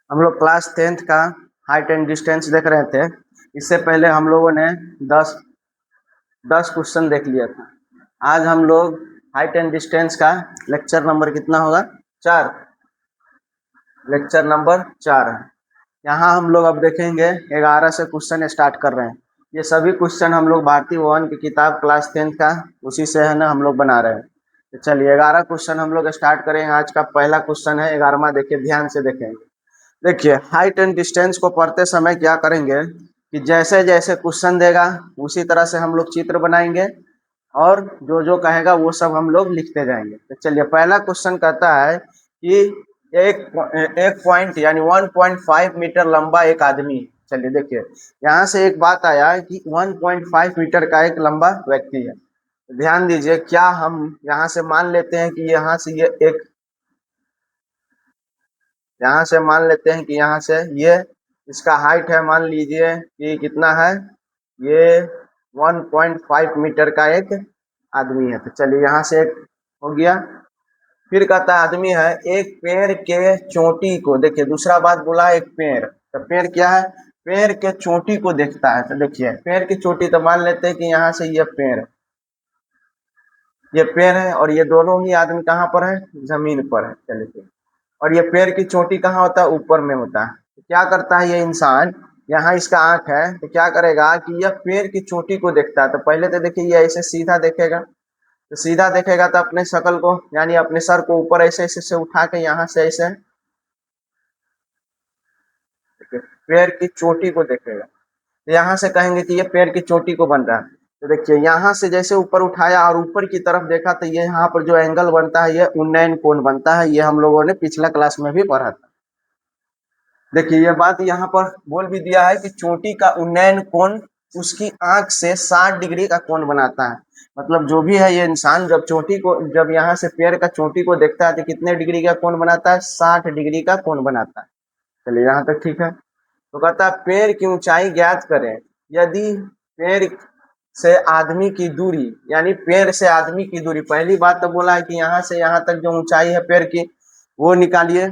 हम लोग class 10th का हाइट एंड डिस्टेंस देख रहे थे। इससे पहले हम लोगों ने 10 क्वेश्चन देख लिया था। आज हम लोग हाइट एंड डिस्टेंस का लेक्चर नंबर कितना होगा? 4। लेक्चर नंबर 4 है। यहाँ हम लोग अब देखेंगे 11 से क्वेश्चन स्टार्ट कर रहे हैं। ये सभी क्वेश्चन हम लोग भारती भवन की किताब क्लास 10th का उसी से है ना हम लोग बना रहे हैं। तो चलिए 11 क्वेश्चन हम लोग स्टार्ट करेंगे। आज का पहला क्वेश्चन है 11वां। देखिए ध्यान से देखेंगे। देखिए हाइट एंड डिस्टेंस को पढ़ते समय क्या करेंगे कि जैसे जैसे क्वेश्चन देगा उसी तरह से हम लोग चित्र बनाएंगे और जो जो कहेगा वो सब हम लोग लिखते जाएंगे। तो चलिए पहला क्वेश्चन कहता है कि एक पॉइंट यानी 1.5 मीटर लंबा एक आदमी है। चलिए देखिए यहाँ से एक बात आया कि 1.5 मीटर का एक लंबा व्यक्ति है। ध्यान दीजिए, क्या हम यहाँ से मान लेते हैं कि यहाँ से ये एक, यहाँ से मान लेते हैं कि यहाँ से ये इसका हाइट है, मान लीजिए कि कितना है, ये 1.5 मीटर का एक आदमी है। तो चलिए यहाँ से एक हो गया। फिर कहता है आदमी है एक पेड़ के चोटी को, देखिए दूसरा बात बोला है एक पेड़, तो पेड़ क्या है? पेड़ के चोटी को देखता है। तो देखिए पेड़ की चोटी, तो मान लेते हैं कि यहाँ से ये पेड़ है और ये दोनों ही आदमी कहाँ पर है? जमीन पर है। चलिए, और ये पेड़ की चोटी कहाँ होता है? ऊपर में होता है। तो क्या करता है ये इंसान, यहाँ इसका आंख है तो क्या करेगा कि यह पेड़ की चोटी को देखता है। तो पहले तो देखिए ये ऐसे सीधा देखेगा, तो सीधा देखेगा तो अपने शकल को यानी अपने सर को ऊपर ऐसे ऐसे से उठा के यहाँ से ऐसे पेड़ की चोटी को देखेगा। तो यहाँ से कहेंगे कि ये पेड़ की चोटी को बन रहा है। तो देखिए यहाँ से जैसे ऊपर उठाया और ऊपर की तरफ देखा तो ये यहाँ पर जो एंगल बनता है ये उन्नयन कोण बनता है। ये हम लोगों ने पिछला क्लास में भी पढ़ा था। देखिए ये बात यहाँ पर बोल भी दिया है कि चोटी का उन्नयन कोण उसकी आंख से 60 डिग्री का कोण बनाता है। मतलब जो भी है ये इंसान जब चोटी को, जब यहाँ से पेड़ का चोटी को देखता है तो कितने डिग्री का कोण बनाता है? 60 डिग्री का कोण बनाता है। चलिए यहाँ तक ठीक है। तो कहता है पेड़ की ऊंचाई ज्ञात करें यदि पेड़ से आदमी की दूरी, यानी पेड़ से आदमी की दूरी, पहली बात तो बोला है कि यहाँ से यहाँ तक जो ऊंचाई है पेड़ की वो निकालिए।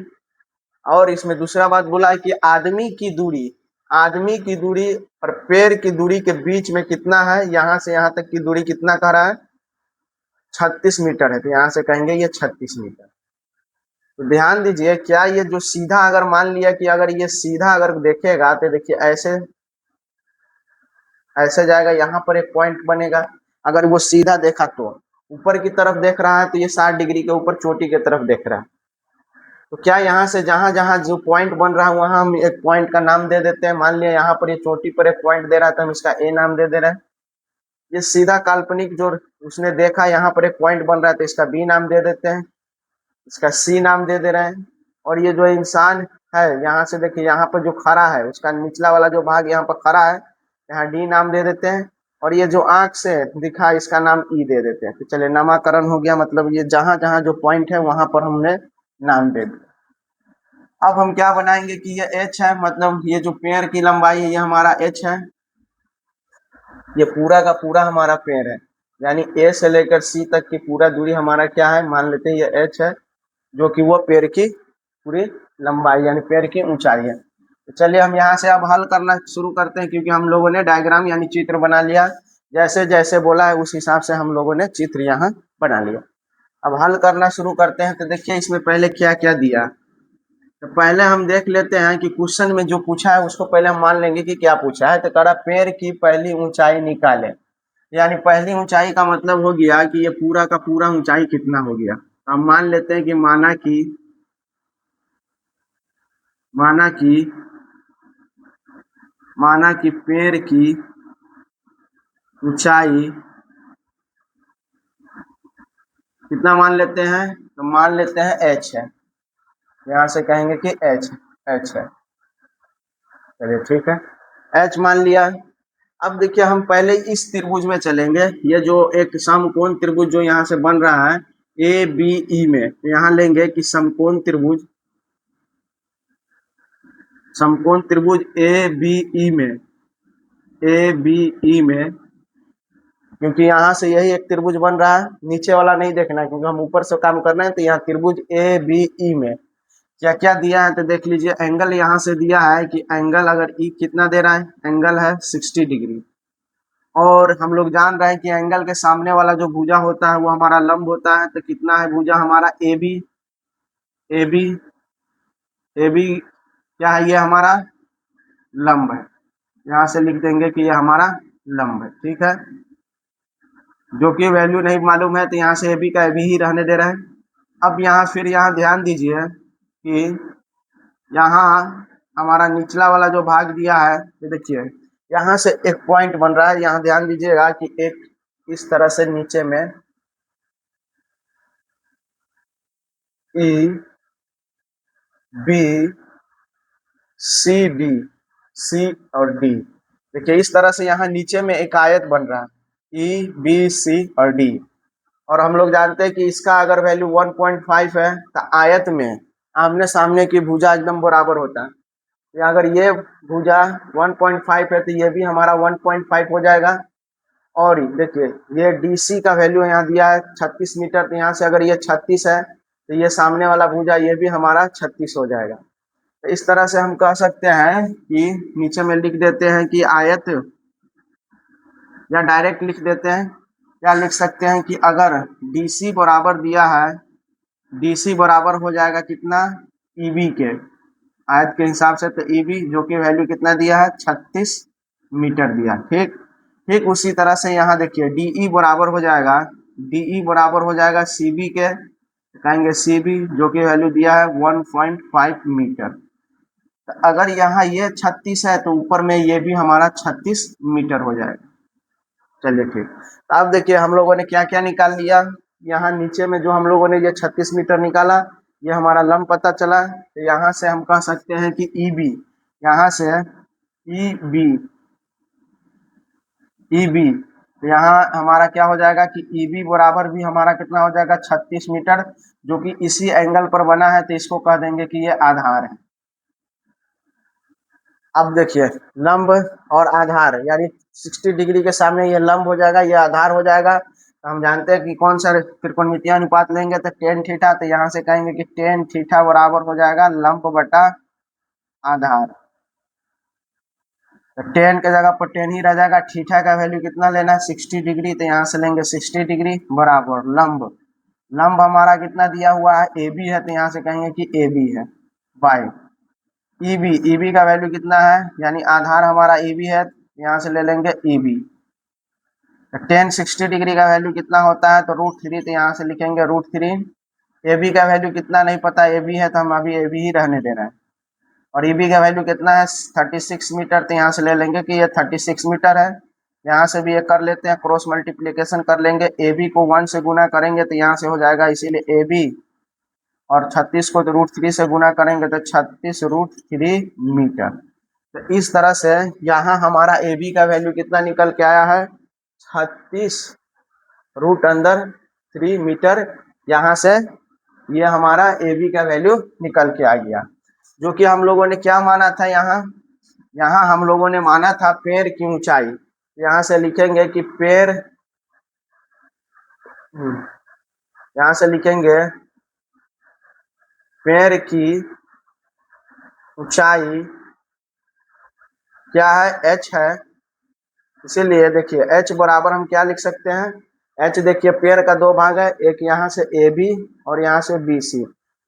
और इसमें दूसरा बात बोला है कि आदमी की दूरी और पेड़ की दूरी के बीच में कितना है? यहाँ से यहाँ तक की दूरी कितना कह रहा है? 36 मीटर है। तो यहाँ से कहेंगे ये 36 मीटर। तो ध्यान दीजिए, क्या ये जो सीधा, अगर मान लिया कि अगर ये सीधा अगर देखेगा तो देखिए ऐसे ऐसे जाएगा, यहाँ पर एक पॉइंट बनेगा। अगर वो सीधा देखा तो ऊपर की तरफ देख रहा है तो ये 60 डिग्री के ऊपर चोटी की तरफ देख रहा है। तो क्या यहाँ से जहां जहां जो पॉइंट बन रहा है वहां हम एक पॉइंट का नाम दे देते हैं। मान लिया यहाँ पर ये चोटी पर एक पॉइंट दे रहा था, हम इसका ए नाम दे दे रहे हैं। ये सीधा काल्पनिक जो उसने देखा यहाँ पर एक पॉइंट बन रहा है तो इसका बी नाम दे देते हैं, इसका सी नाम दे दे रहे हैं। और ये जो इंसान है यहाँ से देखिए यहाँ पर जो खड़ा है उसका निचला वाला जो भाग यहाँ पर खड़ा है, यहाँ डी नाम दे देते हैं। और ये जो आंख से दिखा इसका नाम ई दे देते हैं। तो चलिए नामाकरण हो गया, मतलब ये जहां जहां जो पॉइंट है वहां पर हमने नाम दे दिया। अब हम क्या बनाएंगे कि ये एच है, मतलब ये जो पेड़ की लंबाई है ये हमारा एच है। ये पूरा का पूरा हमारा पेड़ है, यानी ए से लेकर सी तक की पूरा दूरी हमारा क्या है? मान लेते हैं ये एच है, जो कि वो पेड़ की पूरी लंबाई यानी पेड़ की ऊंचाई है। तो चलिए हम यहाँ से अब हल करना शुरू करते हैं, क्योंकि हम लोगों ने डायग्राम यानी चित्र बना लिया। जैसे जैसे बोला है उस हिसाब से हम लोगों ने चित्र यहाँ बना लिया। अब हल करना शुरू करते हैं। तो देखिए इसमें पहले क्या क्या दिया, तो पहले हम देख लेते हैं कि क्वेश्चन में जो पूछा है उसको पहले हम मान लेंगे कि क्या पूछा है। तो कड़ा पेड़ की पहली ऊंचाई निकाले, यानी पहली ऊंचाई का मतलब हो गया कि ये पूरा का पूरा ऊंचाई कितना हो गया। हम मान लेते हैं कि माना कि पेड़ की ऊंचाई कितना मान लेते हैं? तो मान लेते हैं एच है। यहाँ से कहेंगे कि एच है। चलिए ठीक है, एच मान लिया। अब देखिए हम पहले इस त्रिभुज में चलेंगे। ये जो एक समकोण त्रिभुज जो यहाँ से बन रहा है ए बी ई में, तो यहाँ लेंगे कि समकोण त्रिभुज ए बी ई में, क्योंकि यहाँ से यही एक त्रिभुज बन रहा है, नीचे वाला नहीं देखना है क्योंकि हम ऊपर से काम कर रहे हैं। तो यहाँ त्रिभुज ए बी ई में क्या क्या दिया है तो देख लीजिए। एंगल यहाँ से दिया है कि एंगल अगर ई कितना दे रहा है, एंगल है 60 डिग्री। और हम लोग जान रहे हैं कि एंगल के सामने वाला जो भुजा होता है वो हमारा लंब होता है। तो कितना है भुजा हमारा A B, A B, A B क्या है, ये हमारा लंब है। यहाँ से लिख देंगे कि ये हमारा लंब है, ठीक है। जो कि वैल्यू नहीं मालूम है तो यहाँ से ए बी का ए बी ही रहने दे रहे हैं। अब यहाँ फिर यहाँ ध्यान दीजिए कि यहाँ हमारा निचला वाला जो भाग दिया है, ये देखिए यहाँ से एक पॉइंट बन रहा है। यहाँ ध्यान दीजिएगा कि एक इस तरह से नीचे में ई बी सी डी, सी और डी, देखिए इस तरह से यहाँ नीचे में एक आयत बन रहा है ई बी सी और डी। और हम लोग जानते हैं कि इसका अगर वैल्यू 1.5 है तो आयत में आमने सामने की भुजा एकदम बराबर होता है। या अगर ये भुजा 1.5 है तो ये भी हमारा 1.5 हो जाएगा। और देखिए ये डीसी का वैल्यू यहाँ दिया है 36 मीटर, तो यहाँ से अगर ये 36 है तो ये सामने वाला भुजा ये भी हमारा 36 हो जाएगा। तो इस तरह से हम कह सकते हैं कि नीचे में लिख देते हैं कि आयत, या डायरेक्ट लिख देते हैं, क्या लिख सकते हैं कि अगर डीसी बराबर दिया है, डीसी बराबर हो जाएगा कितना, ईबी के आयत के हिसाब से, तो ईबी जो कि वैल्यू कितना दिया है 36 मीटर दिया, ठीक। ठीक उसी तरह से यहाँ देखिए डीई बराबर हो जाएगा, डीई बराबर हो जाएगा सीबी के, कहेंगे सीबी जो कि वैल्यू दिया है 1.5 मीटर। तो अगर यहाँ ये 36 है तो ऊपर में ये भी हमारा 36 मीटर हो जाएगा। चलिए ठीक। तो अब देखिए हम लोगों ने क्या क्या निकाल लिया। यहाँ नीचे में जो हम लोगों ने ये 36 मीटर निकाला, ये हमारा लंब पता चला। तो यहाँ से हम कह सकते हैं कि ई बी, यहाँ से ई बी, ई बी, तो यहाँ हमारा क्या हो जाएगा कि ई बी बराबर भी हमारा कितना हो जाएगा 36 मीटर, जो कि इसी एंगल पर बना है, तो इसको कह देंगे कि ये आधार है। अब देखिए लंब और आधार, यानी 60 डिग्री के सामने ये लंब हो जाएगा, ये आधार हो जाएगा। तो हम जानते हैं कि कौन सा त्रिकोणमितीय अनुपात लेंगे, तो टेन थीटा। तो यहाँ से कहेंगे कि टेन थीटा बराबर हो जाएगा लंब बटा आधार। तो टेन के जगह पर टेन ही रह जाएगा। थीटा का वैल्यू कितना लेना है 60 डिग्री, तो यहाँ से लेंगे 60 डिग्री बराबर लंब, लंब हमारा कितना दिया हुआ है ए बी है, तो यहाँ से कहेंगे कि ए बी है बाई ईबी, ईबी का वैल्यू कितना है, यानी आधार हमारा ईबी है, यहाँ से ले लेंगे ईबी। टेन 60 डिग्री का वैल्यू कितना होता है, तो √3, तो यहाँ से लिखेंगे √3। ए बी का वैल्यू कितना नहीं पता, ए बी है तो हम अभी ए बी ही रहने दे रहे हैं। और ई बी का वैल्यू कितना है 36 मीटर, तो यहाँ से ले लेंगे कि ये 36 मीटर है। यहाँ से भी ये कर लेते हैं, क्रॉस मल्टीप्लीकेशन कर लेंगे, ए बी को 1 से गुना करेंगे तो यहाँ से हो जाएगा, इसीलिए ए बी, और 36 को तो √3 से गुना करेंगे तो 36 √3 मीटर। तो इस तरह से यहाँ हमारा ए बी का वैल्यू कितना निकल के आया है 36 √3 मीटर। यहाँ से ये हमारा ए बी का वैल्यू निकल के आ गया, जो कि हम लोगों ने क्या माना था, यहाँ यहाँ हम लोगों ने माना था पेड़ की ऊंचाई। यहाँ से लिखेंगे कि पेड़, यहाँ से लिखेंगे पेड़ की ऊंचाई क्या है, एच है। इसीलिए देखिए एच बराबर हम क्या लिख सकते हैं, एच देखिए पेड़ का दो भाग है, एक यहाँ से ए बी और यहाँ से बी सी,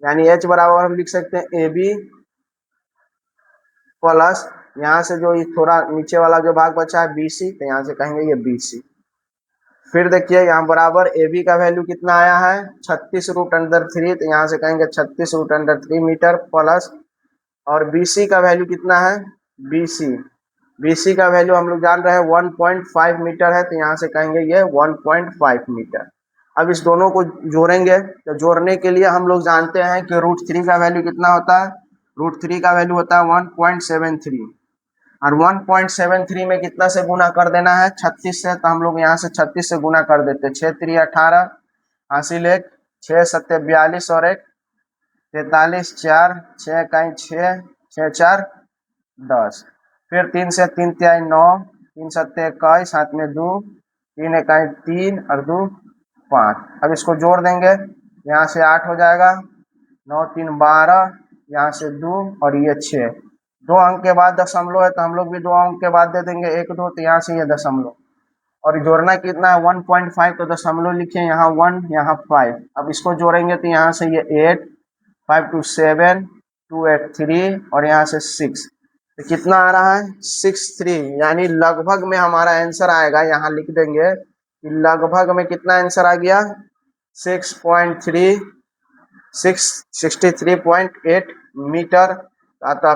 यानी एच बराबर हम लिख सकते हैं ए बी प्लस यहाँ से जो थोड़ा नीचे वाला जो भाग बचा है बी सी, तो यहाँ से कहेंगे ये बी सी। फिर देखिए यहाँ बराबर ए बी का वैल्यू कितना आया है 36 √3, तो यहाँ से कहेंगे 36 √3 मीटर प्लस, और बी सी का वैल्यू कितना है, बी सी, बीसी का वैल्यू हम लोग जान रहे हैं 1.5 मीटर है, तो यहाँ से कहेंगे ये 1.5 मीटर। अब इस दोनों को जोड़ेंगे, तो जोड़ने के लिए हम लोग जानते हैं कि √3 का वैल्यू कितना होता है, √3 का वैल्यू होता है 1.73, और 1.73 में कितना से गुना कर देना है 36 से, तो हम लोग यहाँ से 36 से गुना कर देते हैं, 6 3 18, हासिल 1, 6 7 42 और 1 43, 4 6 1 6 6 4 10, फिर 3 से 3 तिहाई 9, 3 7 21, हाथ में 2, 3 इकाई 3 और 2 5। अब इसको जोड़ देंगे, यहाँ से 8 हो जाएगा, 9 3 12, यहाँ से 2 और ये 6, 2 अंक के बाद दशमलव है तो हम लोग भी 2 अंक के बाद दे देंगे 1 2, तो यहाँ से ये दशमलव, और जोड़ना कितना है 1.5, तो दशमलव लिखे यहाँ 1 यहाँ 5। अब इसको जोड़ेंगे तो यहाँ से ये 8, 5 2 7, 2 8 3 और यहाँ से 6, तो कितना आ रहा है 63, यानी लगभग में हमारा आंसर आएगा, यहाँ लिख देंगे कि लगभग में कितना आंसर आ गया 63.8 मीटर। अतः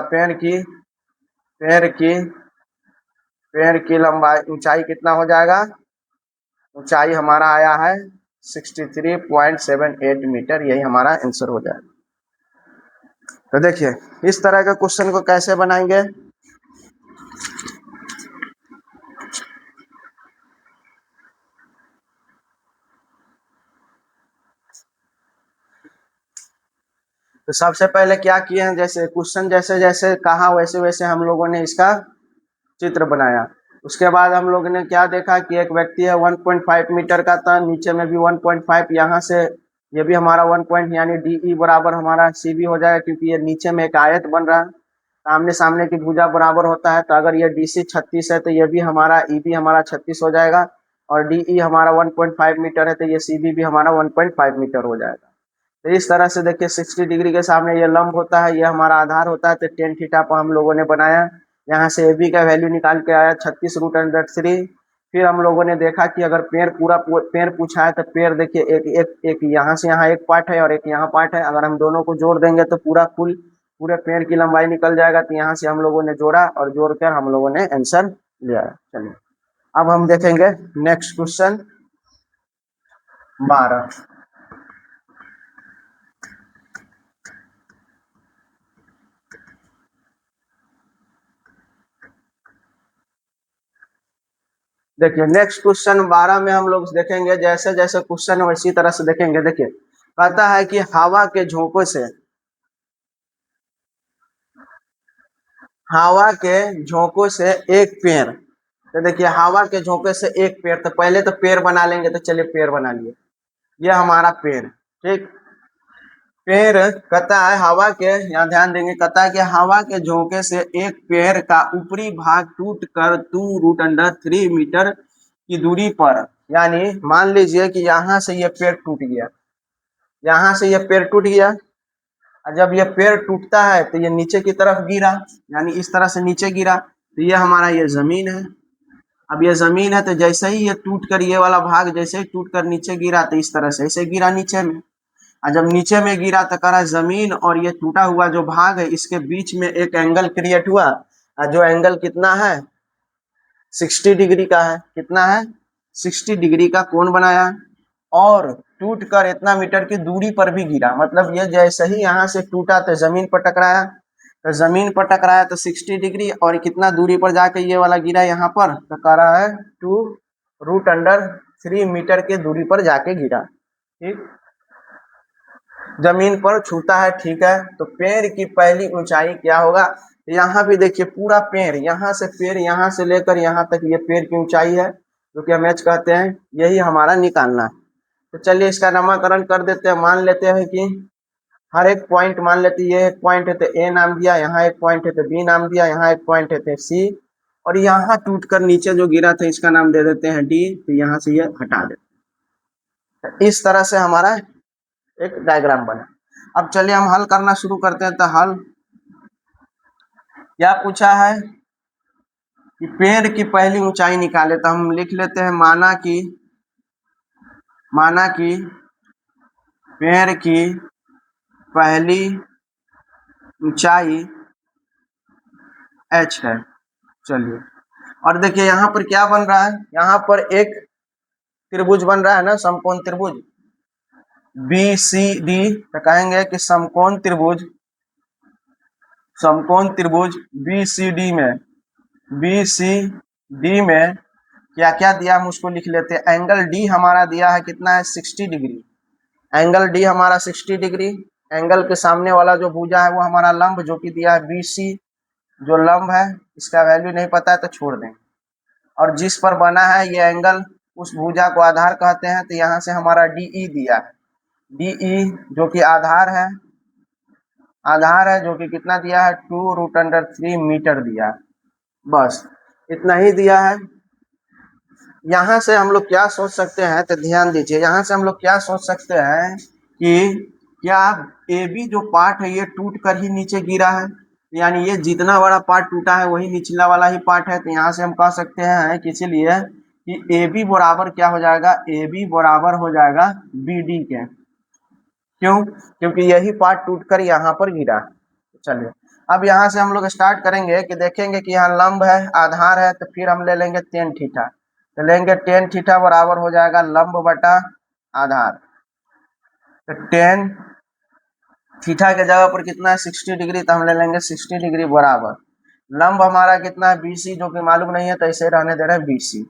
पेड़ की लंबाई ऊंचाई कितना हो जाएगा, ऊंचाई हमारा आया है 63.78 मीटर, यही हमारा आंसर हो जाएगा। तो देखिए इस तरह के क्वेश्चन को कैसे बनाएंगे। तो सबसे पहले क्या किए हैं, जैसे क्वेश्चन जैसे जैसे कहा वैसे वैसे हम लोगों ने इसका चित्र बनाया। उसके बाद हम लोगों ने क्या देखा कि एक व्यक्ति है 1.5 मीटर का था, नीचे में भी 1.5, यहाँ से ये भी हमारा 1 पॉइंट, यानी डी बराबर हमारा सी भी हो जाएगा, क्योंकि ये नीचे में एक आयत बन रहा है, सामने सामने की भुजा बराबर होता है। तो अगर ये डी सी 36 है तो ये भी हमारा ई भी हमारा 36 हो जाएगा, और डी हमारा 1.5 मीटर है तो ये सी भी हमारा 1.5 मीटर हो जाएगा। तो इस तरह से देखिए 60 डिग्री के सामने ये लंब होता है, ये हमारा आधार होता है, तो टेन थीटा पर हम लोगों ने बनाया। यहाँ से ए बी का वैल्यू निकाल के आया 36√3। फिर हम लोगों ने देखा कि अगर पेड़ पूछा है तो पेड़ देखिए एक यहाँ से यहाँ एक पार्ट है और एक यहाँ पार्ट है, अगर हम दोनों को जोड़ देंगे तो पूरे पेड़ की लंबाई निकल जाएगा। तो यहाँ से हम लोगों ने जोड़ा और जोड़कर हम लोगों ने आंसर लिया। चलिए अब हम देखेंगे नेक्स्ट क्वेश्चन 12। देखिए नेक्स्ट क्वेश्चन 12 में हम लोग देखेंगे, जैसे जैसे क्वेश्चन वैसी तरह से देखेंगे। देखिए कहता है कि हवा के झोंकों से एक पेड़, तो देखिए हवा के झोंके से एक पेड़, तो पहले तो पेड़ बना लेंगे। तो चलिए पेड़ बना लिए, ये हमारा पेड़, ठीक। पेड़ कहता है हवा के, यहाँ ध्यान देंगे, कहता है कि हवा के झोंके से एक पेड़ का ऊपरी भाग टूट कर 2√3 मीटर की दूरी पर, यानी मान लीजिए कि यहाँ से ये पेड़ टूट गया, यहाँ से ये पेड़ टूट गया, और जब ये पेड़ टूटता है तो ये नीचे की तरफ गिरा, यानी इस तरह से नीचे गिरा, तो ये हमारा ये जमीन है। अब ये जमीन है तो जैसे ही ये टूट कर, ये वाला भाग जैसे ही टूट कर नीचे गिरा, तो इस तरह से ऐसे गिरा नीचे में, और जब नीचे में गिरा तो करा जमीन और ये टूटा हुआ जो भाग है इसके बीच में एक एंगल क्रिएट हुआ, और जो एंगल कितना है 60 डिग्री का है। कितना है 60 डिग्री का कोण बनाया, और टूट कर इतना मीटर की दूरी पर भी गिरा, मतलब ये जैसे ही यहाँ से टूटा तो जमीन पर टकराया, तो जमीन पर टकराया तो 60 डिग्री, और कितना दूरी पर जाके ये वाला गिरा यहाँ पर, तो कह रहा है 2√3 मीटर की दूरी पर जाके गिरा, ठीक, जमीन पर छूता है, ठीक है। तो पेड़ की पहली ऊंचाई क्या होगा, यहाँ भी देखिए पूरा पेड़, यहाँ से लेकर यहाँ तक ये पेड़ की ऊंचाई है, जो कि हम एच कहते हैं, यही हमारा निकालना है। तो चलिए इसका नामकरण कर देते हैं, मान लेते हैं कि हर एक पॉइंट मान लेते हैं, ये एक पॉइंट है तो ए नाम दिया, यहाँ एक पॉइंट है तो बी नाम दिया, यहाँ एक पॉइंट है तो सी, और यहाँ टूट कर नीचे जो गिरा था इसका नाम दे देते हैं डी, तो यहाँ से ये हटा देते हैं। इस तरह से हमारा एक डायग्राम बना। अब चलिए हम हल करना शुरू करते हैं। तो हल क्या पूछा है कि पेड़ की पहली ऊंचाई निकाले, तो हम लिख लेते हैं माना कि पेड़ की पहली ऊंचाई h है। चलिए और देखिए यहाँ पर क्या बन रहा है, यहाँ पर एक त्रिभुज बन रहा है ना, समकोण त्रिभुज BCD, तो कहेंगे कि समकोण त्रिभुज BCD में क्या क्या दिया हम उसको लिख लेते हैं। एंगल D हमारा दिया है कितना है 60 डिग्री, एंगल D हमारा 60 डिग्री, एंगल के सामने वाला जो भुजा है वो हमारा लंब जो कि दिया है BC, जो लंब है इसका वैल्यू नहीं पता है तो छोड़ दें, और जिस पर बना है ये एंगल उस भुजा को आधार कहते हैं। तो यहाँ से हमारा DE दिया है, DE जो कि आधार है, आधार है जो कि कितना दिया है 2√3 मीटर दिया है। बस इतना ही दिया है। यहाँ से हम लोग क्या सोच सकते हैं, तो ध्यान दीजिए, यहाँ से हम लोग क्या सोच सकते हैं कि क्या ए बी जो पार्ट है ये टूट कर ही नीचे गिरा है, यानी ये जितना बड़ा पार्ट टूटा है वही निचला वाला ही पार्ट है। तो यहाँ से हम कह सकते हैं कि इसीलिए कि ए बी बराबर क्या हो जाएगा, ए बी बराबर हो जाएगा बी डी के। क्यों? क्योंकि यही पार्ट टूटकर यहाँ पर गिरा। चलिए अब यहाँ से हम लोग स्टार्ट करेंगे कि देखेंगे कि यहाँ लंब है, आधार है, तो फिर हम ले लेंगे टेन थीटा। तो लेंगे टेन थीटा बराबर हो जाएगा लंब बटा आधार। तो टेन थीटा के जगह पर कितना है 60 डिग्री, तो हम ले लेंगे 60 डिग्री बराबर लंब हमारा कितना है BC, जो कि मालूम नहीं है तो इसे रहने दे रहे हैं BC।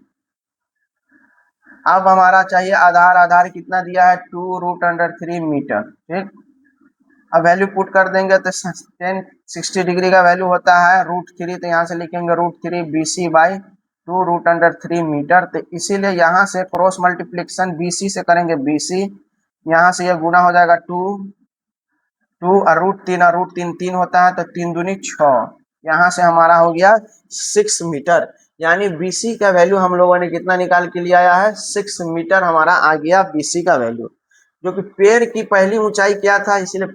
अब हमारा चाहिए आधार, आधार कितना दिया है 2√3 मीटर। ठीक, अब वैल्यू पुट कर देंगे तो 60 डिग्री का वैल्यू होता है √3, तो यहाँ से लिखेंगे √3 BC बाई 2√3 मीटर। तो इसीलिए यहाँ से क्रॉस मल्टीप्लिकेशन BC से करेंगे BC, यहाँ से यह गुना हो जाएगा 2 और √3 3 होता है, तो 3 दूनी 6, यहाँ से हमारा हो गया 6 मीटर। यानी BC का वैल्यू हम लोगों ने कितना निकाल के लिया आया है 6 मीटर हमारा आ गया BC का वैल्यू। जो कि पेड़ की पहली ऊंचाई क्या था, इसलिए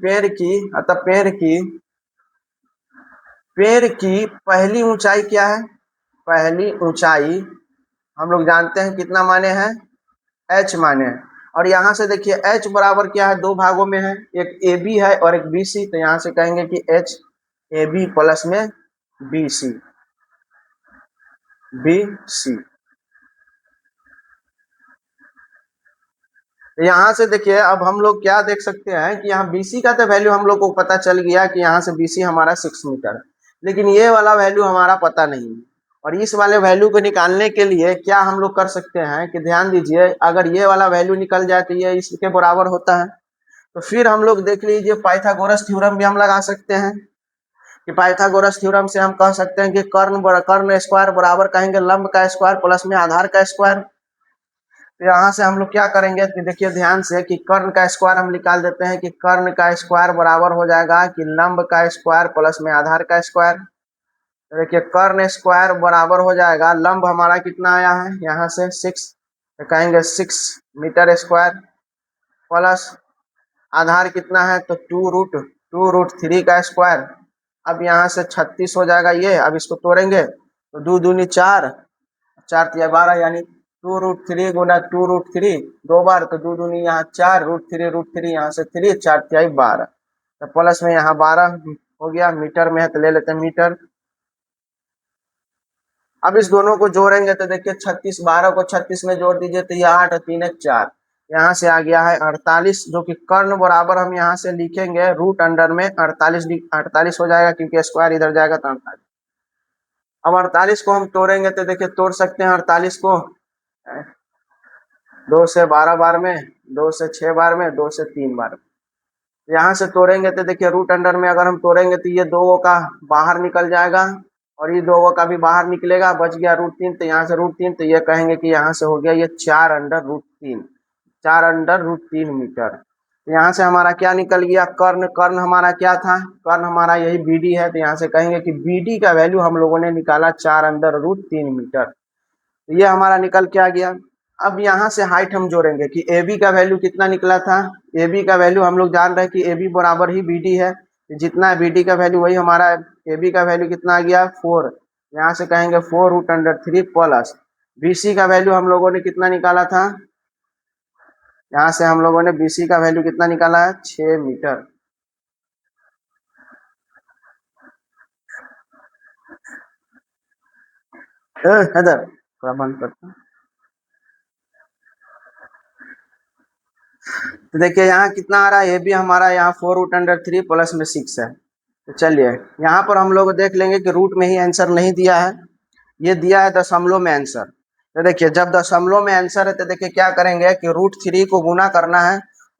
पेड़ की पहली ऊंचाई क्या है, पहली ऊंचाई हम लोग जानते हैं कितना माने हैं h माने हैं। और यहाँ से देखिए h बराबर क्या है, दो भागों में है, एक AB है और एक BC। तो यहाँ से कहेंगे कि h AB प्लस में BC BC। यहाँ से देखिए अब हम लोग क्या देख सकते हैं कि यहाँ BC का तो वैल्यू हम लोग को पता चल गया कि यहाँ से BC हमारा 6 मीटर, लेकिन ये वाला वैल्यू हमारा पता नहीं है। और इस वाले वैल्यू को निकालने के लिए क्या हम लोग कर सकते हैं कि ध्यान दीजिए, अगर ये वाला वैल्यू निकल जाए तो ये इसके बराबर होता है। तो फिर हम लोग देख लीजिए पाइथागोरस थ्योरम भी हम लगा सकते हैं कि पाइथागोरस थ्योरम से हम कह सकते हैं कि कर्ण स्क्वायर बराबर कहेंगे लंब का स्क्वायर प्लस में आधार का स्क्वायर। तो यहाँ से हम लोग क्या करेंगे कि देखिए ध्यान से कि कर्ण का स्क्वायर हम निकाल देते हैं कि कर्ण का स्क्वायर बराबर हो जाएगा कि लंब का स्क्वायर प्लस में आधार का स्क्वायर। तो देखिए कर्ण स्क्वायर बराबर हो जाएगा, लंब हमारा कितना आया है यहाँ से 6, तो कहेंगे 6 मीटर स्क्वायर प्लस आधार कितना है तो 2√3 का स्क्वायर। अब यहाँ से 36 हो जाएगा ये, अब इसको तोड़ेंगे तो 2 दूनी 4, 4 तिया 12, यानी 2√3 गुना 2√3 दो बार, तो 2 दूनी यहाँ 4, √3 यहाँ से 3, 4 तिहाई 12, तो प्लस में यहाँ 12 हो गया, मीटर में है तो ले लेते हैं मीटर। अब इस दोनों को जोड़ेंगे तो देखिए 36, 12 को 36 में जोड़ दीजिए तो ये 8 और 3 1 4, यहाँ से आ गया है 48, जो कि कर्ण बराबर हम यहाँ से लिखेंगे रूट अंडर में 48 हो जाएगा, क्योंकि स्क्वायर इधर जाएगा तो 48। अब 48 को हम तोड़ेंगे तो देखिए तोड़ सकते हैं 48 को 2 से 12 बार में, 2 से 6 बार में, 2 से 3 बार में। यहाँ से तोड़ेंगे तो देखिए रूट अंडर में अगर हम तोड़ेंगे तो ये 2 का बाहर निकल जाएगा और ये 2 का भी बाहर निकलेगा, बच गया √3, तो यहाँ से √3, तो ये कहेंगे कि यहाँ से हो गया ये 4√3, 4√3 मीटर। तो यहाँ से हमारा क्या निकल गया, कर्ण, कर्ण हमारा क्या था, कर्ण हमारा यही BD है, तो यहाँ से कहेंगे कि BD का वैल्यू हम लोगों ने निकाला 4√3 मीटर। तो ये हमारा निकल के आ गया। अब यहाँ से हाइट हम जोड़ेंगे कि AB का वैल्यू कितना निकला था, AB का वैल्यू हम लोग जान रहे हैं कि AB बराबर ही BD है, जितना BD का वैल्यू वही हमारा AB का वैल्यू कितना आ गया 4, यहाँ से कहेंगे 4√3 प्लस BC का वैल्यू हम लोगों ने कितना निकाला था, यहाँ से हम लोगों ने BC का वैल्यू कितना निकाला है 6 मीटर। इधर थोड़ा बंद करता हूं। तो देखिए यहाँ कितना आ रहा है, ये भी हमारा यहाँ 4√3 प्लस में 6 है। तो चलिए यहाँ पर हम लोग देख लेंगे कि रूट में ही आंसर नहीं दिया है, ये दिया है दशमलव में आंसर। तो देखिए जब दशमलव में आंसर है तो देखिए क्या करेंगे कि √3 को गुना करना है,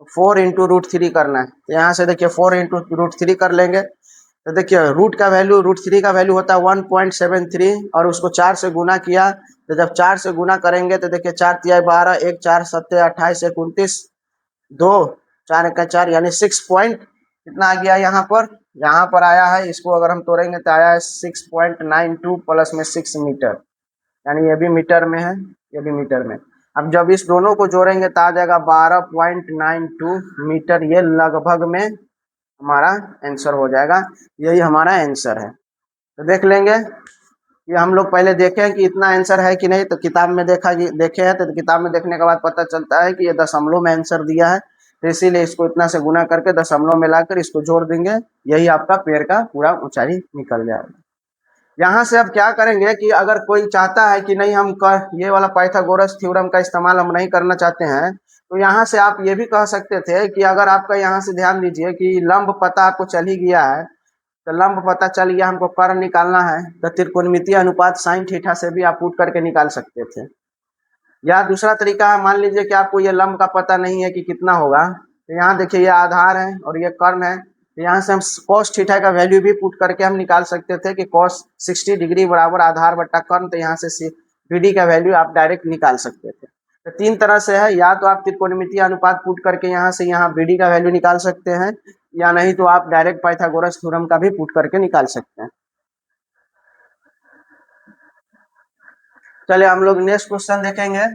4 इंटू √3 करना है। तो यहाँ से देखिए 4 इंटू √3 कर लेंगे, तो देखिए रूट का वैल्यू √3 का वैल्यू होता है 1.73 और उसको 4 से गुना किया, तो जब 4 से गुना करेंगे तो देखिए 4 तिहाई 12, 1 4 7 28 1 29, 2 4 1 4, यानी 6 पॉइंट कितना आ गया यहाँ पर यहाँ पर आया है, इसको अगर हम तोड़ेंगे तो आया है 6.92 प्लस में 6 मीटर, यानी ये भी मीटर में है, ये भी मीटर में। अब जब इस दोनों को जोड़ेंगे तो आ जाएगा 12.92 मीटर, ये लगभग में हमारा आंसर हो जाएगा, यही हमारा आंसर है। तो देख लेंगे कि हम लोग पहले देखें कि इतना आंसर है कि नहीं, तो किताब में देखे हैं, तो किताब में देखने के बाद पता चलता है कि ये दशमलव में आंसर दिया है, तो इसीलिए इसको इतना से गुना करके दशमलव में लाकर इसको जोड़ देंगे, यही आपका पेड़ का पूरा ऊंचाई निकल जाएगा। यहाँ से अब क्या करेंगे कि अगर कोई चाहता है कि नहीं हम ये वाला पाइथागोरस थ्योरम का इस्तेमाल हम नहीं करना चाहते हैं, तो यहाँ से आप ये भी कह सकते थे कि अगर आपका यहाँ से ध्यान दीजिए कि लंब पता आपको चल ही गया है, तो लंब पता चल गया, हमको कर्ण निकालना है, तो त्रिकोणमितीय अनुपात साइन थीटा से भी आप पुट करके निकाल सकते थे। या दूसरा तरीका है, मान लीजिए कि आपको ये लंब का पता नहीं है कि कितना होगा, तो यहाँ देखिए ये आधार है और ये कर्ण है, तो यहाँ से हम cos थीटा का वैल्यू भी पुट करके हम निकाल सकते थे कि cos 60 डिग्री बराबर आधार बट्टा कर्ण, तो यहाँ से BD का वैल्यू आप डायरेक्ट निकाल सकते थे। तो तीन तरह से है, या तो आप त्रिकोणमितीय अनुपात पुट करके यहाँ से यहाँ BD का वैल्यू निकाल सकते हैं, या नहीं तो आप डायरेक्ट पाइथागोरस थ्योरम का भी पुट करके निकाल सकते हैं। चलिए हम लोग नेक्स्ट क्वेश्चन देखेंगे।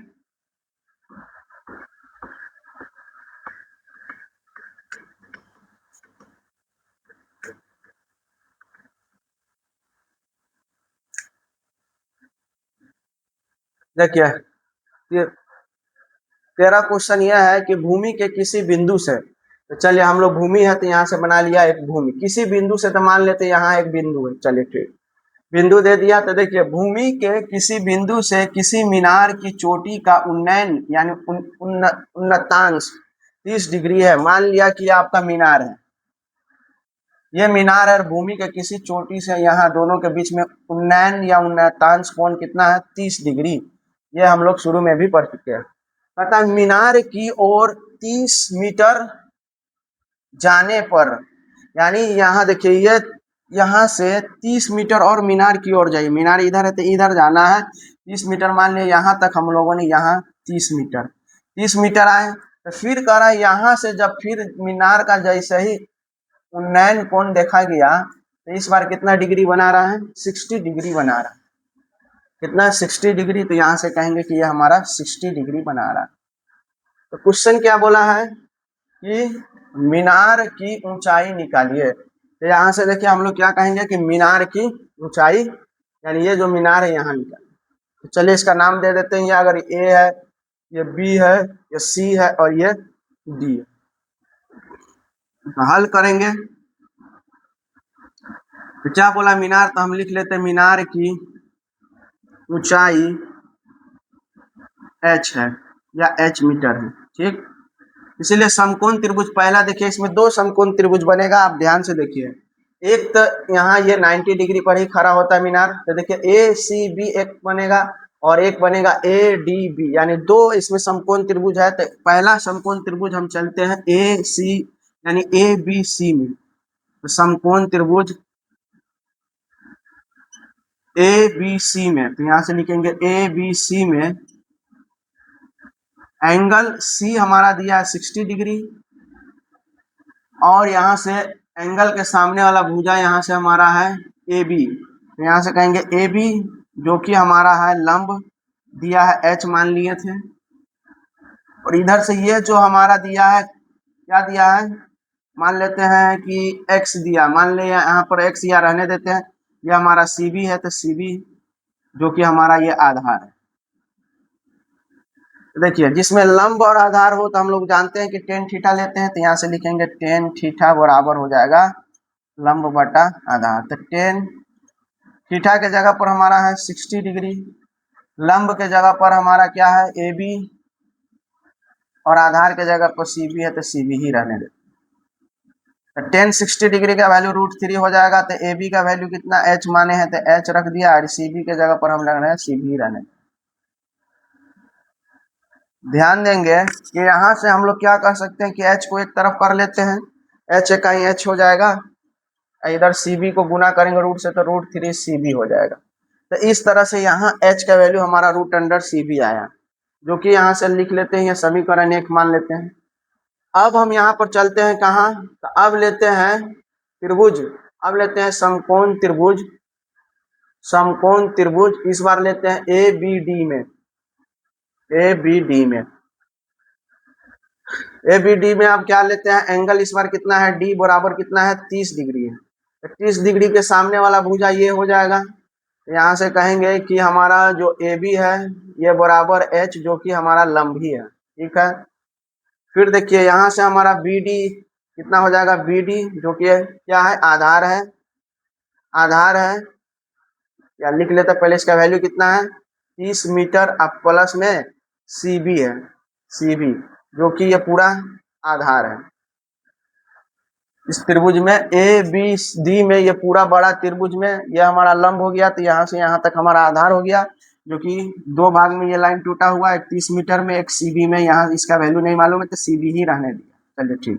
देखिए तेरा क्वेश्चन यह है कि भूमि के किसी बिंदु से, तो चलिए हम लोग भूमि है तो यहाँ से बना लिया एक भूमि, किसी बिंदु से तो मान लेते यहाँ एक बिंदु है, चलिए ठीक, बिंदु दे दिया। तो देखिए भूमि के किसी बिंदु से किसी मीनार की चोटी का उन्नयन यानी उन्नतांश 30 डिग्री है। मान लिया कि आपका मीनार है, ये मीनार है, भूमि के किसी चोटी से यहाँ दोनों के बीच में उन्नयन या उन्नतांश कोण कितना है, 30 डिग्री। ये हम लोग शुरू में भी पढ़ चुके हैं। कहता है मीनार की ओर 30 मीटर जाने पर, यानी यहाँ देखिए ये यहाँ से 30 मीटर और मीनार की ओर जाइए, मीनार इधर है तो इधर जाना है 30 मीटर, मान लिया यहाँ तक हम लोगों ने यहाँ 30 मीटर आए, तो फिर कह रहा है यहाँ से जब फिर मीनार का जैसे ही उन्नयन कोण देखा गया, तो इस बार कितना डिग्री बना रहा है, 60 डिग्री बना रहा है। कितना, 60 डिग्री, तो यहाँ से कहेंगे कि यह हमारा 60 डिग्री बना रहा है। तो क्वेश्चन क्या बोला है कि मीनार की ऊंचाई निकालिए। तो यहाँ से देखिए हम लोग क्या कहेंगे कि मीनार की ऊंचाई, यानी ये जो मीनार है यहाँ निकालिए। तो चलिए इसका नाम दे देते हैं, अगर ए है, ये बी है, ये सी है और ये डी है। तो हल करेंगे तो क्या बोला मीनार, तो हम लिख लेते हैं मीनार की ऊंचाई h है या h मीटर है, ठीक। इसीलिए समकोण त्रिभुज पहला देखिए, इसमें दो समकोण त्रिभुज बनेगा, आप ध्यान से देखिए। एक तो यहाँ ये 90 डिग्री पर ही खड़ा होता है मीनार, तो देखिए ACB एक बनेगा और एक बनेगा ADB, यानी दो इसमें समकोण त्रिभुज है। तो पहला समकोण त्रिभुज हम चलते हैं AC यानी ABC में, तो समकोण त्रिभुज ABC में, तो यहाँ से लिखेंगे ABC में एंगल C हमारा दिया है 60 डिग्री, और यहाँ से एंगल के सामने वाला भुजा यहाँ से हमारा है AB, तो यहाँ से कहेंगे AB जो कि हमारा है लंब दिया है H मान लिए थे, और इधर से ये जो हमारा दिया है, क्या दिया है, मान लेते हैं कि X दिया, मान ले यहाँ पर X या रहने देते हैं, ये हमारा CB है, तो CB जो कि हमारा ये आधार है। देखिए जिसमें लंब और आधार हो तो हम लोग जानते हैं कि टेन थीटा लेते हैं, तो यहाँ से लिखेंगे टेन थीटा बराबर हो जाएगा लंब बटा आधार। तो टेन थीटा के जगह पर हमारा है 60 डिग्री, लंब के जगह पर हमारा क्या है AB, और आधार के जगह पर CB है, तो CB ही रहने देते। तो टेन 60 डिग्री का वैल्यू √3 हो जाएगा, तो AB का वैल्यू कितना H माने हैं, तो H रख दिया, और CB के जगह पर हम लग रहे हैं CB ही रहने। ध्यान देंगे कि यहाँ से हम लोग क्या कर सकते हैं कि H को एक तरफ कर लेते हैं, H का ही H हो जाएगा, इधर CB को गुना करेंगे रूट से, तो √3 CB हो जाएगा। तो इस तरह से यहाँ H का वैल्यू हमारा √CB आया, जो कि यहाँ से लिख लेते हैं, ये समीकरण 1 मान लेते हैं। अब हम यहाँ पर चलते हैं कहाँ, तो अब लेते हैं त्रिभुज। अब लेते हैं समकोण त्रिभुज। समकोण त्रिभुज इस बार लेते हैं ए बी डी में। ए बी डी में ए बी डी में अब क्या लेते हैं, एंगल इस बार कितना है, डी बराबर कितना है, 30 डिग्री है। 30 डिग्री के सामने वाला भुजा ये हो जाएगा। यहाँ से कहेंगे कि हमारा जो ए बी है ये बराबर एच, जो कि हमारा लंब ही है। ठीक है, फिर देखिए यहाँ से हमारा बी डी कितना हो जाएगा, बी डी जो कि क्या है, आधार है। आधार है, या लिख लेते पहले, इसका वैल्यू कितना है 30 मीटर, अब प्लस में सी बी है, सी बी जो कि ये पूरा आधार है। इस त्रिभुज में ए बी डी में, ये पूरा बड़ा त्रिभुज में ये हमारा लंब हो गया, तो यहाँ से यहाँ तक हमारा आधार हो गया, जो कि दो भाग में ये लाइन टूटा हुआ है, 30 मीटर में, एक सीबी में। यहाँ इसका वैल्यू नहीं मालूम है तो सीबी ही रहने दिया। चलिए ठीक,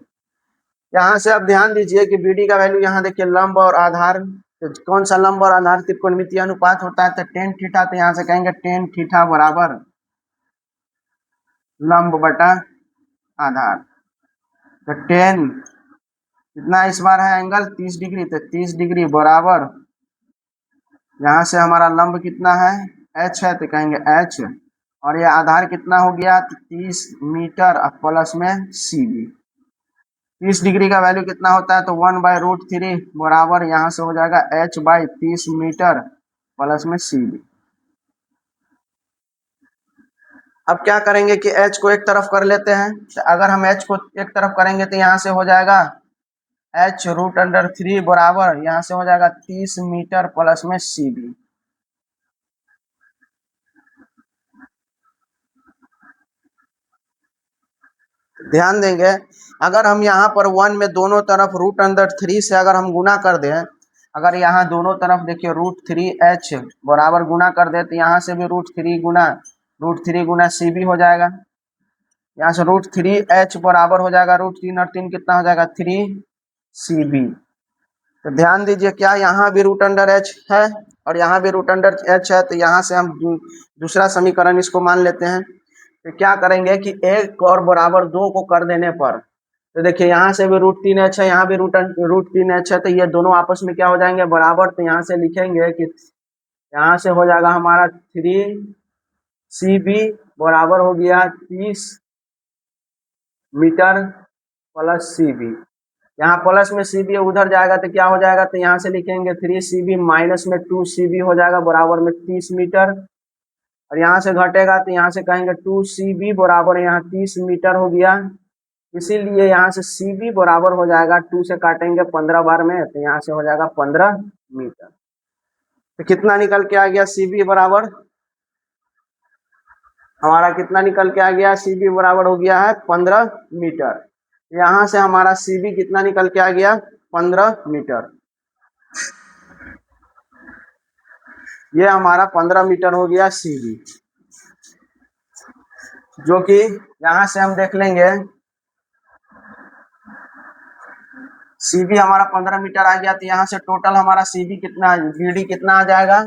यहाँ से अब ध्यान दीजिए कि बीडी का वैल्यू, यहाँ देखिए लंब और आधार, तो कौन सा लंब और आधार त्रिकोणमितीय अनुपात होता है, तो टेन थीटा। तो यहाँ से कहेंगे टेन थीटा बराबर लंब बटा आधार। तो टेन कितना इस बार है एंगल 30 डिग्री, तो 30 डिग्री बराबर, यहाँ से हमारा लंब कितना है एच है, तो कहेंगे एच, और ये आधार कितना हो गया 30 मीटर, अब प्लस में सी बी। 30 डिग्री का वैल्यू कितना होता है, तो 1/√3 बराबर यहाँ से हो जाएगा h/30 मीटर प्लस में सी बी। अब क्या करेंगे कि h को एक तरफ कर लेते हैं। तो अगर हम h को एक तरफ करेंगे तो यहाँ से हो जाएगा h√3 बराबर, यहाँ से हो जाएगा 30 मीटर प्लस में सी बी। ध्यान देंगे, अगर हम यहाँ पर 1 में दोनों तरफ √3 से अगर हम गुना कर दें, अगर यहाँ दोनों तरफ देखिए √3h बराबर गुना कर दे, तो यहाँ से भी √3 गुना सी बी हो जाएगा। यहाँ से √3h बराबर हो जाएगा √3 और 3 कितना हो जाएगा 3 सी बी। तो ध्यान दीजिए, क्या यहाँ भी √h है और यहाँ भी √h है, तो यहाँ से हम दूसरा समीकरण इसको मान लेते हैं। तो क्या करेंगे कि 1 और बराबर 2 को कर देने पर, तो देखिए यहाँ से भी √3h है, यहाँ भी √3h है, तो ये दोनों आपस में क्या हो जाएंगे बराबर। तो यहाँ से लिखेंगे कि यहाँ से हो जाएगा हमारा 3 सी बी बराबर हो गया 30 मीटर प्लस सी बी। यहाँ प्लस में सी बी उधर जाएगा तो क्या हो जाएगा, तो यहाँ से लिखेंगे 3 सी बी माइनस में 2 सी बी हो जाएगा बराबर में 30 मीटर, और यहाँ से घटेगा तो यहाँ से कहेंगे 2 सी बी बराबर यहाँ 30 मीटर हो गया। इसीलिए यहाँ से सी बी बराबर हो जाएगा, 2 से काटेंगे 15 बार में, तो यहाँ से हो जाएगा 15 मीटर। तो कितना निकल के आ गया, सी बी बराबर हमारा कितना निकल के आ गया, सी बी बराबर हो गया है 15 मीटर। यहाँ से हमारा सी बी कितना निकल के आ गया 15 मीटर। ये हमारा 15 मीटर हो गया सी बी, जो कि यहाँ से हम देख लेंगे सी बी हमारा 15 मीटर आ गया। तो यहाँ से टोटल हमारा सी बी कितना, बी डी कितना आ जाएगा,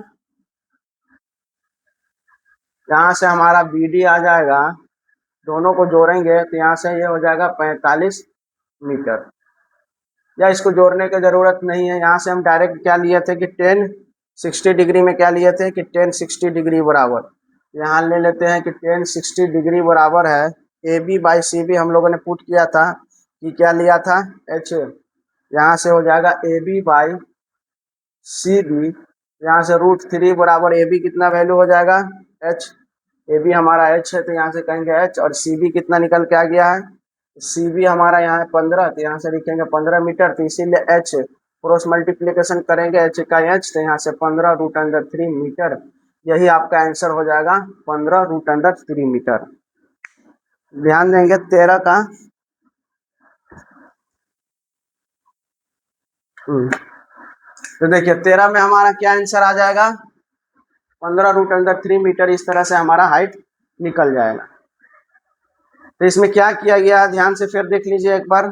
यहाँ से हमारा बी डी आ जाएगा, दोनों को जोड़ेंगे तो यहाँ से ये हो जाएगा 45 मीटर। या इसको जोड़ने की जरूरत नहीं है, यहाँ से हम डायरेक्ट क्या लिए थे कि 1060 डिग्री में क्या लिए थे कि 1060 डिग्री बराबर, यहाँ ले लेते हैं कि 1060 डिग्री बराबर है A B by C B. हम लोगों ने पुट किया था कि क्या लिया था एच, यहाँ से हो जाएगा A B by C B, यहाँ से √3 बराबर ए बी कितना वैल्यू हो जाएगा एच, ए बी हमारा एच है, तो यहाँ से कहेंगे एच, और सी बी कितना निकल के आ गया है, सी बी हमारा यहाँ है 15, तो यहाँ से लिखेंगे 15 मीटर, तो इसीलिए एच क्रॉस मल्टीप्लीकेशन करेंगे एच का एच, तो यहाँ से 15√3 मीटर, यही आपका आंसर हो जाएगा 15√3 मीटर। ध्यान देंगे 13 का तो देखिए 13 में हमारा क्या आंसर आ जाएगा 15√3 मीटर। इस तरह से हमारा हाइट निकल जाएगा। तो इसमें क्या किया गया, ध्यान से फिर देख लीजिए एक बार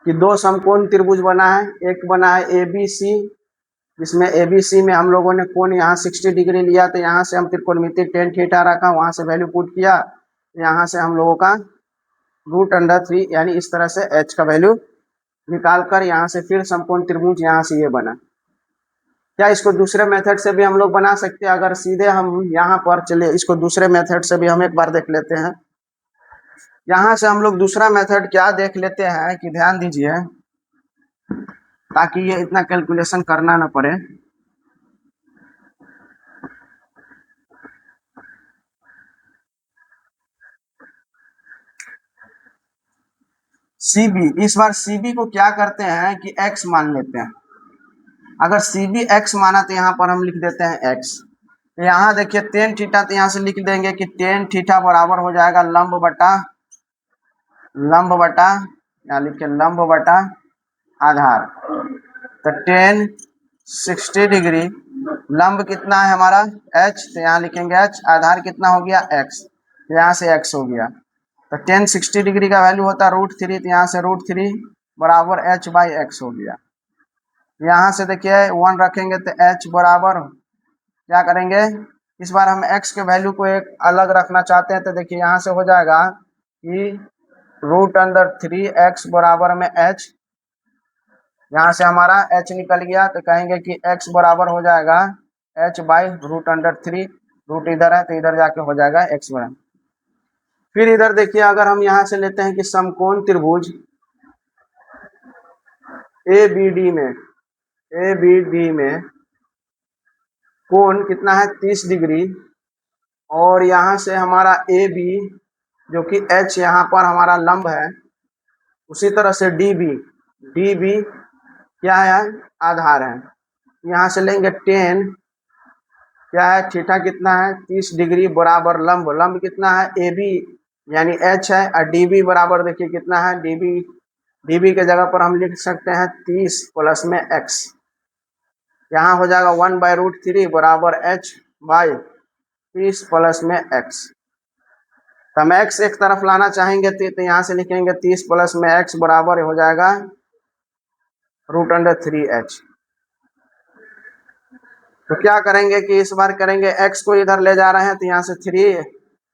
कि दो समकोण त्रिभुज बना है। एक बना है ए बी सी, जिसमें ए बी सी में हम लोगों ने कोण यहाँ 60 डिग्री लिया, तो यहाँ से हम त्रिकोणमिति टेन थीटा रखा, वहां से वैल्यू पुट किया, यहाँ से हम लोगों का √3 यानी इस तरह से एच का वैल्यू निकाल कर यहाँ से फिर समकोण त्रिभुज यहाँ से ये बना। क्या इसको दूसरे मेथड से भी हम लोग बना सकते हैं? अगर सीधे हम यहाँ पर चले, इसको दूसरे मेथड से भी हम एक बार देख लेते हैं। यहाँ से हम लोग दूसरा मेथड क्या देख लेते हैं कि ध्यान दीजिए, ताकि ये इतना कैलकुलेशन करना ना पड़े। CB, इस बार CB को क्या करते हैं कि x मान लेते हैं। अगर CB x माना तो यहाँ पर हम लिख देते हैं x। तो यहाँ देखिए tan थीटा, तो यहाँ से लिख देंगे कि tan थीटा बराबर हो जाएगा लंब बटा यहाँ लिखे लंब बटा आधार। तो tan 60 डिग्री, लंब कितना है हमारा h, तो यहाँ लिखेंगे h, आधार कितना हो गया x, यहाँ से x हो गया। तो tan 60 डिग्री का वैल्यू होता है √3, तो यहाँ से √3 बराबर h बाई x हो गया। यहाँ से देखिए 1 रखेंगे तो h बराबर क्या करेंगे, इस बार हम x के वैल्यू को एक अलग रखना चाहते हैं। तो देखिए यहाँ से हो जाएगा कि √3x बराबर में h, यहाँ से हमारा h निकल गया, तो कहेंगे कि x बराबर हो जाएगा h बाई √3, रूट इधर है तो इधर जाके हो जाएगा x बराबर। फिर इधर देखिए, अगर हम यहाँ से लेते हैं कि समकोण त्रिभुज ABD में कोण कितना है 30 डिग्री, और यहाँ से हमारा AB जो कि H यहाँ पर हमारा लंब है, उसी तरह से DB क्या है आधार है। यहाँ से लेंगे tan क्या है थीटा कितना है 30 डिग्री बराबर लंब कितना है AB यानी H है, और DB बराबर देखिए कितना है DB के जगह पर हम लिख सकते हैं 30 प्लस में x, यहाँ हो जाएगा 1/√3 बराबर h बाई 30 प्लस में x। तो हम x एक तरफ लाना चाहेंगे तो यहाँ से लिखेंगे 30 प्लस में x बराबर हो जाएगा √3h। तो क्या करेंगे कि इस बार करेंगे x को इधर ले जा रहे हैं, तो यहाँ से 3,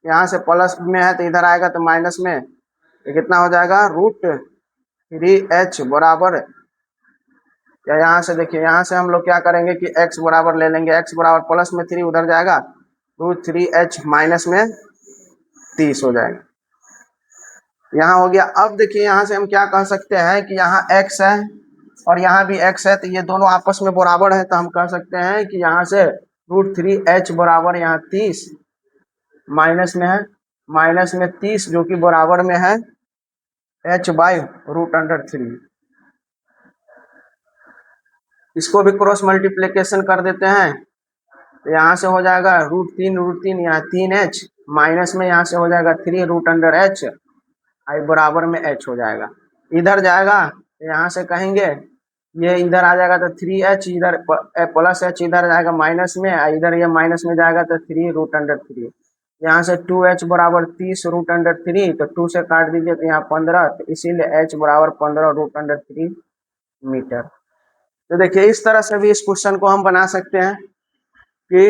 यहाँ से प्लस में है तो इधर आएगा तो माइनस में, तो कितना हो जाएगा √3h बराबर, या यहाँ से देखिए यहाँ से हम लोग क्या करेंगे कि x बराबर ले लेंगे, x बराबर प्लस में 3 उधर जाएगा √3h माइनस में 30 हो जाएगा, यहाँ हो गया। अब देखिए यहाँ से हम क्या कह सकते हैं कि यहाँ x है और यहाँ भी x है, तो ये दोनों आपस में बराबर है, तो हम कह सकते हैं कि यहाँ से √3h बराबर यहाँ 30 माइनस में है, माइनस में 30 जो कि बराबर में है h बाई √3। इसको भी क्रॉस मल्टीप्लिकेशन कर देते हैं, तो यहाँ से हो जाएगा √3 यहाँ 3h माइनस में यहाँ से हो जाएगा 3√h आई बराबर में h हो जाएगा। इधर जाएगा तो यहाँ से कहेंगे ये इधर आ जाएगा तो 3h, इधर प्लस h इधर जाएगा माइनस में, इधर ये माइनस में जाएगा तो 3√3, यहाँ से 2h बराबर 30√3, तो 2 से काट दीजिए तो यहाँ 15, तो इसीलिए h बराबर 15√3 मीटर। तो देखिए इस तरह से भी इस क्वेश्चन को हम बना सकते हैं कि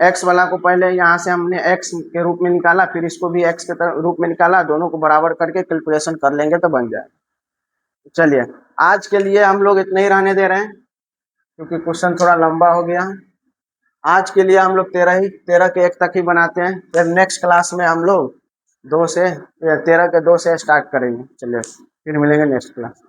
x वाला को पहले यहाँ से हमने x के रूप में निकाला, फिर इसको भी x के रूप में निकाला, दोनों को बराबर करके कैलकुलेशन कर लेंगे तो बन जाए। चलिए आज के लिए हम लोग इतने ही रहने दे रहे हैं, क्योंकि क्वेश्चन थोड़ा लंबा हो गया। आज के लिए हम लोग 13 के 1 तक ही बनाते हैं, फिर नेक्स्ट क्लास में हम लोग 13 के 2 से स्टार्ट करेंगे। चलिए फिर मिलेंगे नेक्स्ट क्लास।